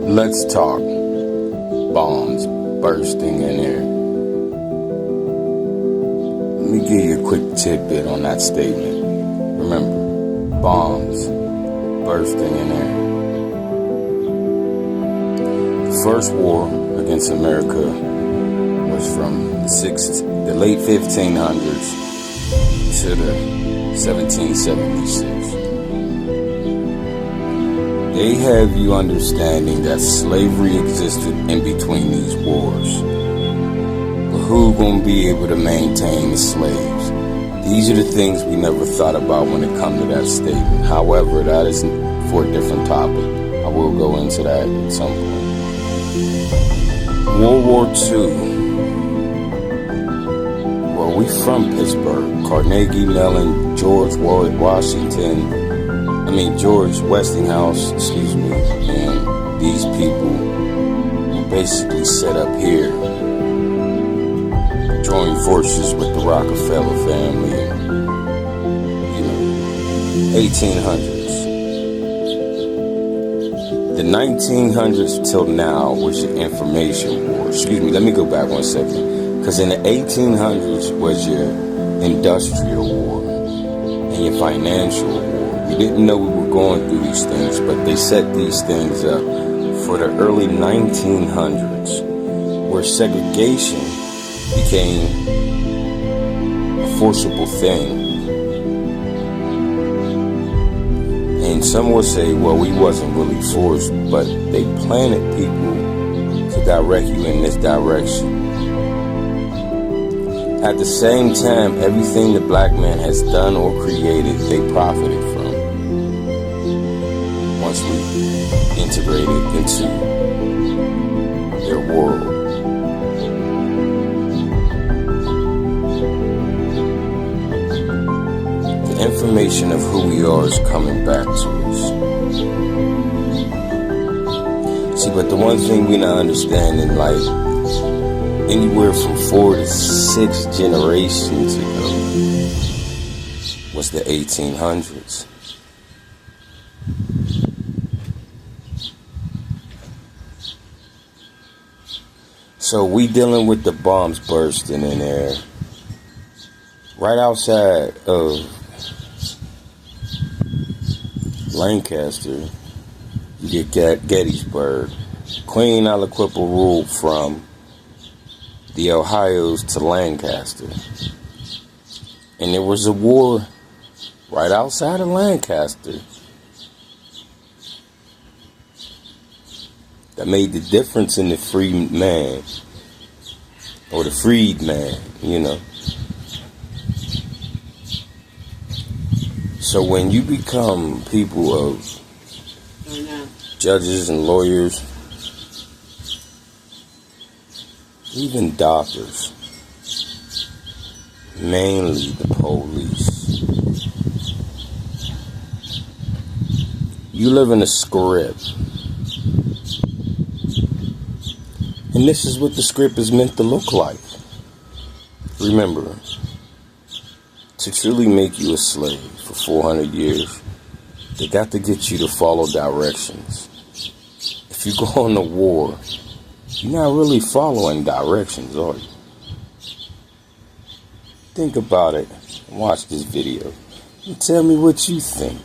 Let's talk. Bombs bursting in air. Let me give you a quick tidbit on that statement. Remember, bombs bursting in air. The first war against America was from the late 1500s to the 1776. They have you understanding that slavery existed in between these wars. But who gonna be able to maintain the slaves? These are the things we never thought about when it comes to that statement. However, that is for a different topic. I will go into that at some point. World War II. Well, we from Pittsburgh. Carnegie Mellon, George Westinghouse, and these people who basically set up here, joined forces with the Rockefeller family, 1800s. The 1900s till now was your information war. Let me go back 1 second. Because in the 1800s was your industrial war and your financial war. You didn't know we were going through these things, but they set these things up for the early 1900s, where segregation became a forcible thing. And some will say, well, we wasn't really forced, but they planted people to direct you in this direction. At the same time, everything the black man has done or created, they profited from. Once we integrated into their world. The information of who we are is coming back to us. See, but the one thing we're not understanding, like, anywhere from 4 to 6 generations ago was the 1800s. So we dealing with the bombs bursting in air right outside of Lancaster. You get Gettysburg. Queen Aliquippa ruled from the Ohio's to Lancaster. And there was a war right outside of Lancaster that made the difference in the free man, or the freed man, So when you become people of judges and lawyers, even doctors, mainly the police, you live in a script. And this is what the script is meant to look like. Remember, to truly make you a slave for 400 years, they got to get you to follow directions. If you go on a war, you're not really following directions, are you? Think about it and watch this video and tell me what you think.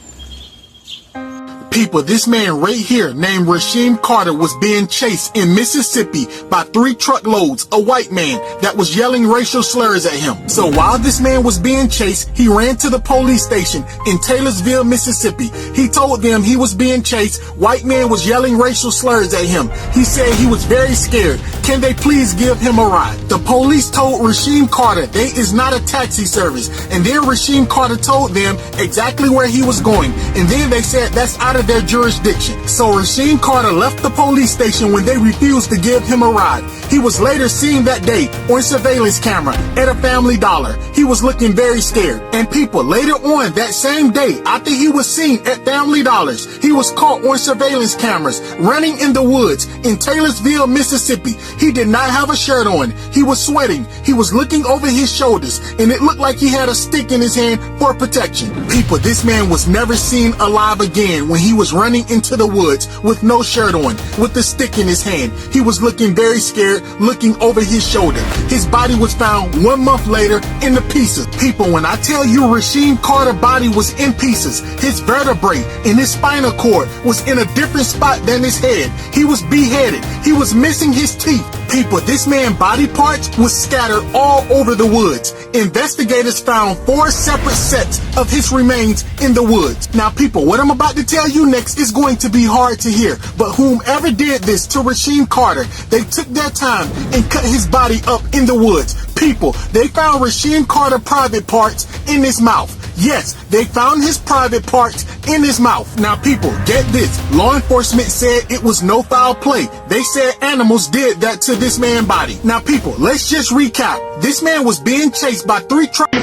People, this man right here named Rasheem Carter was being chased in Mississippi by 3 truckloads, a white man that was yelling racial slurs at him. So while this man was being chased, he ran to the police station in Taylorsville, Mississippi. He told them he was being chased. White man was yelling racial slurs at him. He said he was very scared. Can they please give him a ride? The police told Rasheem Carter they is not a taxi service. And then Rasheem Carter told them exactly where he was going. And then they said that's out of their jurisdiction. So Rasheem Carter left the police station when they refused to give him a ride. He was later seen that day on surveillance camera at a Family Dollar. He was looking very scared. And people, later on that same day, after he was seen at Family Dollars, he was caught on surveillance cameras running in the woods in Taylorsville, Mississippi. He did not have a shirt on. He was sweating. He was looking over his shoulders, and it looked like he had a stick in his hand for protection. People, this man was never seen alive again when he was running into the woods with no shirt on, with a stick in his hand. He was looking very scared, looking over his shoulder. His body was found 1 month later in the pieces. People, when I tell you Rasheem Carter's body was in pieces, his vertebrae and his spinal cord was in a different spot than his head. He was beheaded. He was missing his teeth. People, this man's body parts was scattered all over the woods. Investigators found 4 separate sets of his remains in the woods. Now, people, what I'm about to tell you next is going to be hard to hear, but whomever did this to Rasheem Carter, they took their time and cut his body up in the woods. People, they found Rasheem Carter private parts in his mouth. Yes, they found his private parts in his mouth. Now, people, get this. Law enforcement said it was no foul play. They said animals did that to this man's body. Now, people, let's just recap. This man was being chased by 3 trucks.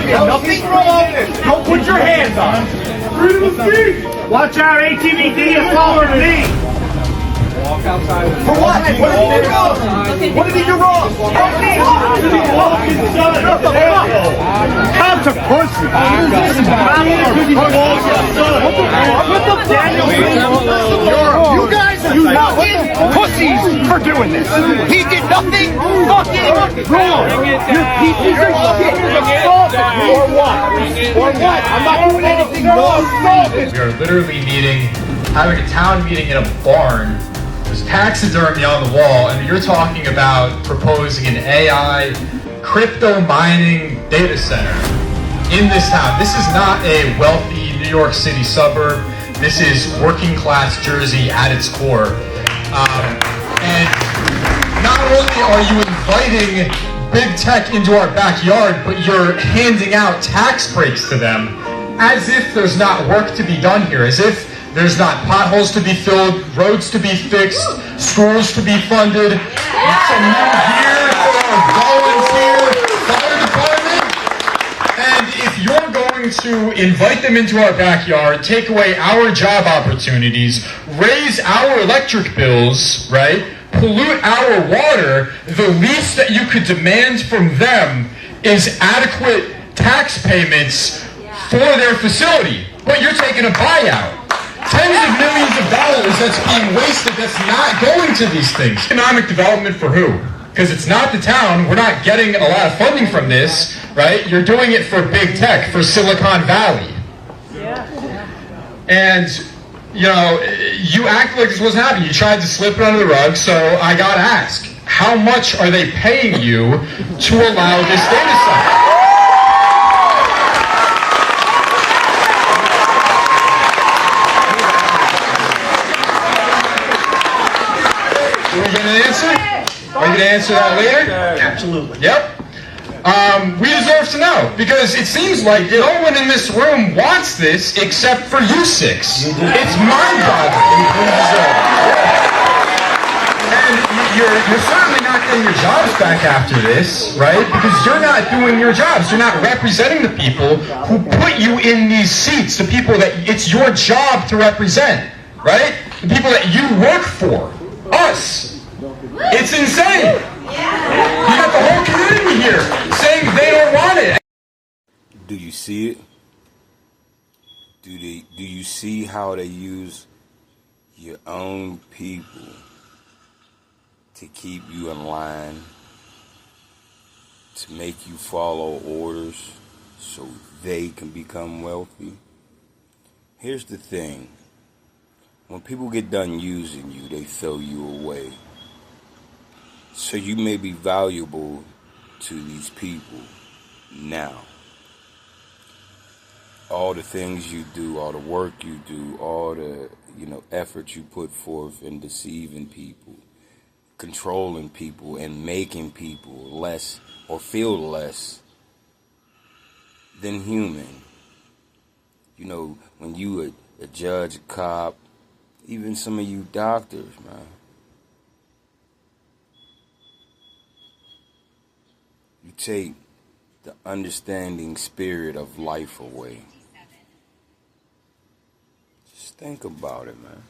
Nothing wrong. Don't put your hands on him. Watch out, ATVD, you're following me. Walk outside. For what? What did he do wrong? What did he do wrong? What the fuck? Cops are pussy. You guys are fucking pussies for doing this. He did nothing fucking wrong. You're pieces of shit. Or what? Or what? I'm not doing anything wrong. We are literally having a town meeting in a barn. There's taxidermy on the wall, and you're talking about proposing an AI crypto mining data center in this town. This is not a wealthy New York City suburb. This is working class Jersey at its core. And not only are you inviting big tech into our backyard, but you're handing out tax breaks to them as if there's not work to be done here, as if there's not potholes to be filled, roads to be fixed, schools to be funded, some new gear for our volunteer fire department. And if you're going to invite them into our backyard, take away our job opportunities, raise our electric bills, right? Pollute our water, the least that you could demand from them is adequate tax payments for their facility. But you're taking a buyout. Tens of millions of dollars that's being wasted that's not going to these things. Economic development for who? Because it's not the town. We're not getting a lot of funding from this, right? You're doing it for big tech, for Silicon Valley. And, you know, you act like this wasn't happening. You tried to slip it under the rug, so I gotta ask, how much are they paying you to allow this data center? Are we going to answer? Are you going to answer that later? Absolutely. Yep. We deserve to know, because it seems like no one in this room wants this except for you 6. It's mind-boggling. And you're certainly not getting your jobs back after this, right? Because you're not doing your jobs. You're not representing the people who put you in these seats, the people that it's your job to represent, right? The people that you work for. Us. It's insane. You got the whole community here saying they don't want it. Do you see it? Do you see how they use your own people to keep you in line, to make you follow orders so they can become wealthy? Here's the thing. When people get done using you, they throw you away. So you may be valuable to these people now. All the things you do, all the work you do, all the, effort you put forth in deceiving people, controlling people, and making people less or feel less than human. When you a judge, a cop, even some of you doctors, man. You take the understanding spirit of life away. Just think about it, man.